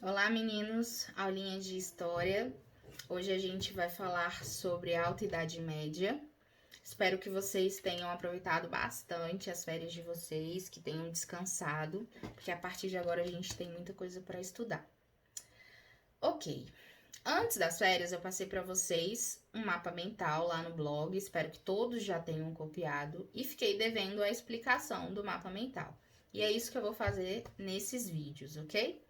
Olá, meninos, aulinha de história. Hoje a gente vai falar sobre a Alta Idade Média. Espero que vocês tenham aproveitado bastante as férias de vocês, que tenham descansado, porque a partir de agora a gente tem muita coisa para estudar. Ok, antes das férias eu passei para vocês um mapa mental lá no blog, espero que todos já tenham copiado, e fiquei devendo a explicação do mapa mental. E é isso que eu vou fazer nesses vídeos, ok?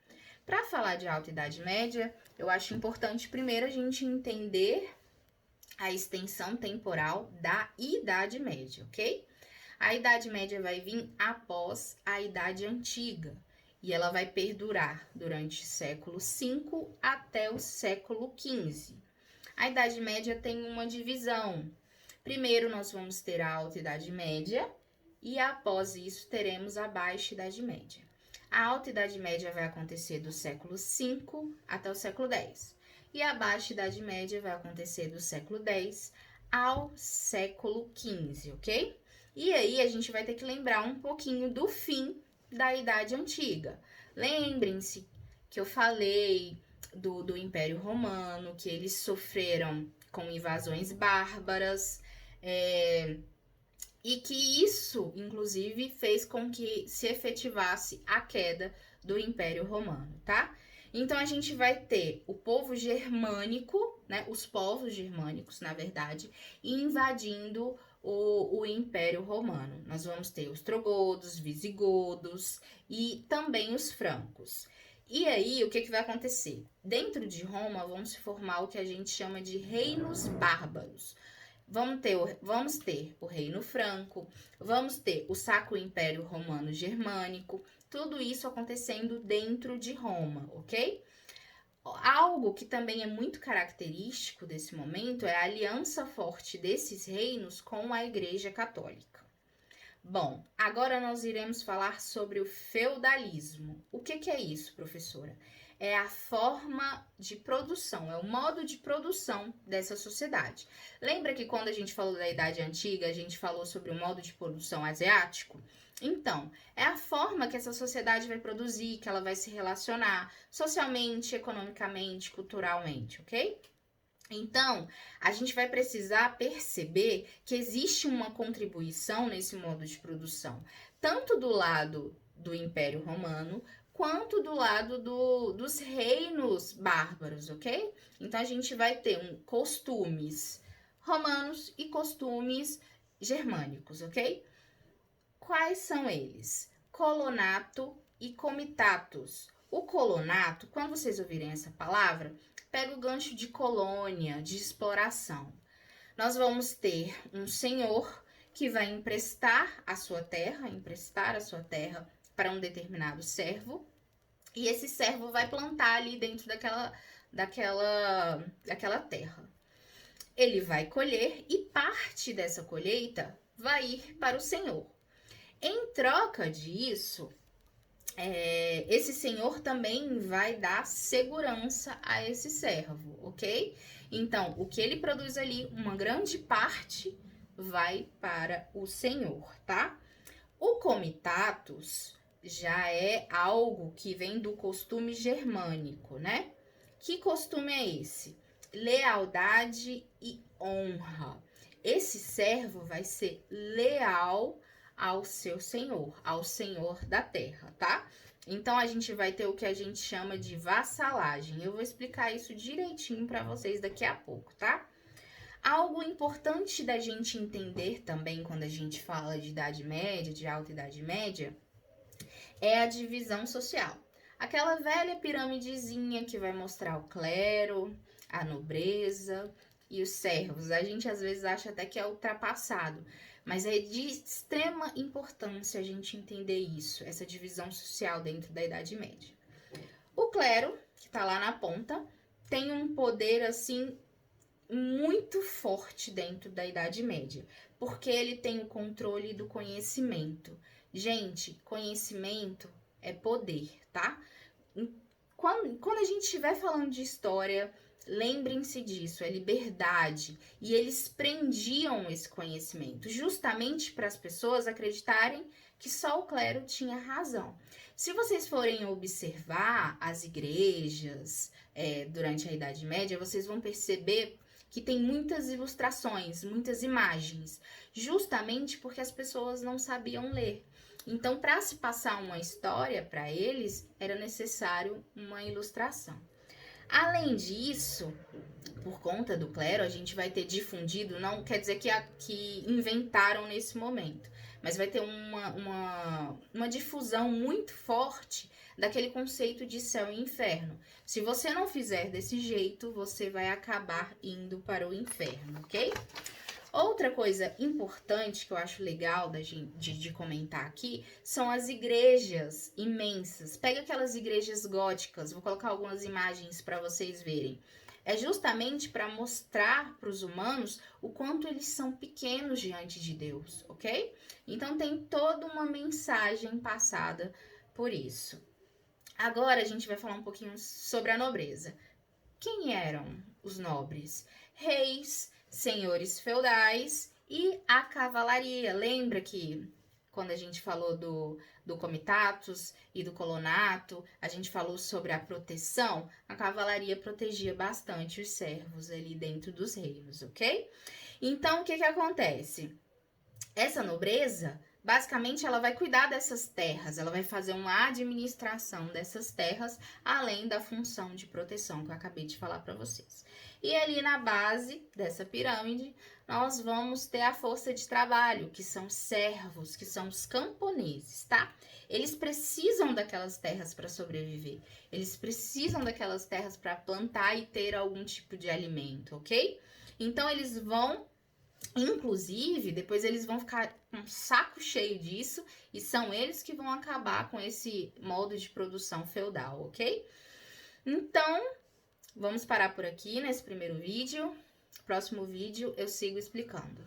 Para falar de Alta Idade Média, eu acho importante primeiro a gente entender a extensão temporal da Idade Média, ok? A Idade Média vai vir após a Idade Antiga e ela vai perdurar durante o século V até o século XV. A Idade Média tem uma divisão. Primeiro nós vamos ter a Alta Idade Média e após isso teremos a Baixa Idade Média. A Alta Idade Média vai acontecer do século V até o século X. E a Baixa Idade Média vai acontecer do século X ao século XV, ok? E aí a gente vai ter que lembrar um pouquinho do fim da Idade Antiga. Lembrem-se que eu falei do Império Romano, que eles sofreram com invasões bárbaras, e que isso, inclusive, fez com que se efetivasse a queda do Império Romano, tá? Então a gente vai ter o povo germânico, né? Os povos germânicos, na verdade, invadindo o Império Romano. Nós vamos ter os trogodos, visigodos e também os francos. E aí, o que vai acontecer? Dentro de Roma, vão se formar o que a gente chama de reinos bárbaros. Vamos ter o Reino Franco, vamos ter o Sacro Império Romano Germânico, tudo isso acontecendo dentro de Roma, ok? Algo que também é muito característico desse momento é a aliança forte desses reinos com a Igreja Católica. Bom, agora nós iremos falar sobre o feudalismo. O que é isso, professora? É a forma de produção, é o modo de produção dessa sociedade. Lembra que quando a gente falou da Idade Antiga, a gente falou sobre o modo de produção asiático? Então, é a forma que essa sociedade vai produzir, que ela vai se relacionar socialmente, economicamente, culturalmente, ok? Então, a gente vai precisar perceber que existe uma contribuição nesse modo de produção, tanto do lado do Império Romano, quanto do lado dos reinos bárbaros, ok? Então, a gente vai ter costumes romanos e costumes germânicos, ok? Quais são eles? Colonato e comitatus. O colonato, quando vocês ouvirem essa palavra, pega o gancho de colônia, de exploração. Nós vamos ter um senhor que vai emprestar a sua terra para um determinado servo, e esse servo vai plantar ali dentro daquela terra. Ele vai colher e parte dessa colheita vai ir para o senhor. Em troca disso, esse senhor também vai dar segurança a esse servo, ok? Então, o que ele produz ali, uma grande parte vai para o senhor, tá? O comitatus já é algo que vem do costume germânico, né? Que costume é esse? Lealdade e honra. Esse servo vai ser leal ao seu senhor, ao senhor da terra, tá? Então a gente vai ter o que a gente chama de vassalagem. Eu vou explicar isso direitinho para vocês daqui a pouco, tá? Algo importante da gente entender também quando a gente fala de Idade Média, de Alta Idade Média, é a divisão social. Aquela velha piramidezinha que vai mostrar o clero, a nobreza e os servos. A gente às vezes acha até que é ultrapassado, mas é de extrema importância a gente entender isso, essa divisão social dentro da Idade Média. O clero, que está lá na ponta, tem um poder assim muito forte dentro da Idade Média, porque ele tem o controle do conhecimento. Gente, conhecimento é poder, tá? Quando a gente estiver falando de história, lembrem-se disso, é liberdade. E eles prendiam esse conhecimento, justamente para as pessoas acreditarem que só o clero tinha razão. Se vocês forem observar as igrejas durante a Idade Média, vocês vão perceber que tem muitas ilustrações, muitas imagens, justamente porque as pessoas não sabiam ler. Então, para se passar uma história para eles, era necessário uma ilustração. Além disso, por conta do clero, a gente vai ter difundido, não quer dizer que inventaram nesse momento, mas vai ter uma difusão muito forte daquele conceito de céu e inferno. Se você não fizer desse jeito, você vai acabar indo para o inferno, ok? Outra coisa importante que eu acho legal de comentar aqui são as igrejas imensas. Pega aquelas igrejas góticas, vou colocar algumas imagens para vocês verem. É justamente para mostrar para os humanos o quanto eles são pequenos diante de Deus, ok? Então tem toda uma mensagem passada por isso. Agora a gente vai falar um pouquinho sobre a nobreza. Quem eram os nobres? Reis, senhores feudais e a cavalaria. Lembra que quando a gente falou do comitatus e do colonato, a gente falou sobre a proteção? A cavalaria protegia bastante os servos ali dentro dos reinos, ok? Então, o que acontece? Essa nobreza, basicamente, ela vai cuidar dessas terras, ela vai fazer uma administração dessas terras, além da função de proteção que eu acabei de falar para vocês. E ali na base dessa pirâmide, nós vamos ter a força de trabalho, que são servos, que são os camponeses, tá? Eles precisam daquelas terras para sobreviver. Eles precisam daquelas terras para plantar e ter algum tipo de alimento, ok? Então, eles vão, inclusive, depois eles vão ficar com um saco cheio disso e são eles que vão acabar com esse modo de produção feudal, ok? Então, vamos parar por aqui nesse primeiro vídeo. Próximo vídeo eu sigo explicando.